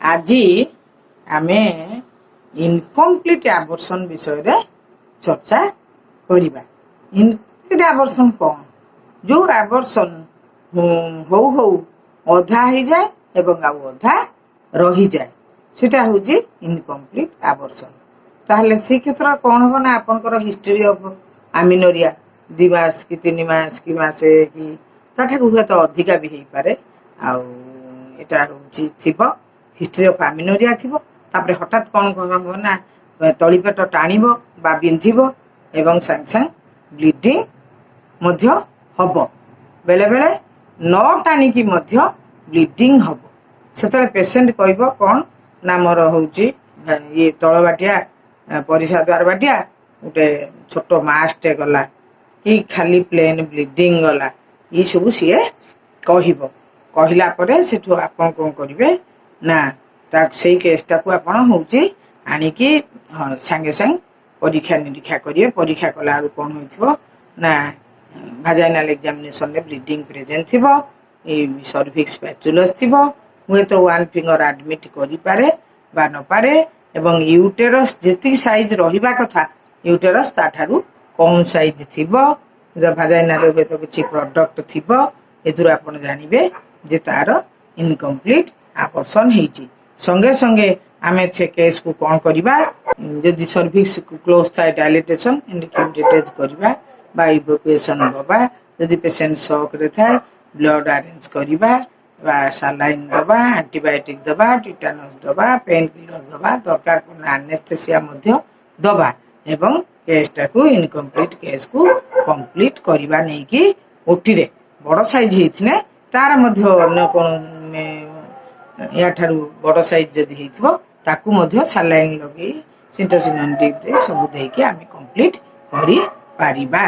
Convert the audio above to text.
आज आमे incomplete abortion विषय रे चर्चा करिबा। इनकम्प्लीट एबॉर्शन कौन? जो एबॉर्शन हो अधा हो जाए एवं आउ अधा रही जाए सेटा होची इनकम्प्लीट एबॉर्शन। ताहले से क्षेत्र कौन हो ना आपनकर हिस्ट्री ऑफ आमिनोरिया 2 मास कि 3 मास कि मासे कि ताठारु हुए तो अधिका भी हेई पारे। आउ एटा होची थिबो हिस्ट्री ऑफ आमिनोरिया थिबो। तापरे हठात कौन हो ना तळीपेट टाणिबो बा बिंधिबो एवं संग संग ब्लीडिंग मध्य हबो। बेले बेले न टाणिकी मध्य ब्लीडिंग हबो। सेतले पेशेंट कहबो कौन ना मोर होची ये तळबाटिया परिसा द्वार बाटिया उटे छोटो मासटे गला कि खाली प्लेन ब्लीडिंग गला ये सब सी कहब। कहला परे सेठू आपन कौन करिवे ना ता सेई केसटा को आपन होची आनिकी संगे संग परीक्षा निरीक्षा करिए। परीक्षा कला कौन होइथिबो ना भाजाइनाल एग्जामिनेशन रे ब्लीडिंग प्रेजेंट थिबो, सर्विक्स पैचुलस थिबो, हुए तो 1 फिंगर एडमिट करि पारे बा न पारे एवं यूटेरस जेति साइज रहिबा कथा यूटेरस ताठारु कम साइज थिबो। भाजाइनाल रे तो किछि प्रोडक्ट थिबो एथुर आपन जानिबे जे तार इनकम्प्लीट एबॉर्शन हेची। संगे संगे आमे छे केस को कौन करिबा जदि सर्विक्स क्लोज थाए डायलिटेशन इंडिकेटेज करिबा बा इवैक्यूएशन दबा। जदि पेशेंट शॉक रे थाए ब्लड अरेंज करिबा बा सलाइन दबा, एंटीबायोटिक दबा, टिटानस दबा, पेन किलर दबा, दरकार पड़ना एनेस्थेसिया मध्य दबा एवं केसटा को इनकम्प्लीट केस को कंप्लीट करिबा नै कि ओटी रे बड़ साइज हेथिने तार मध्य अन्य कोन या ठारू बड़ साइज जदि हेथिबो ताकू मध्य सलाइन लगे सिंटोसिन ड्रिप दे सब देके आमे कंप्लीट करि पारिबा।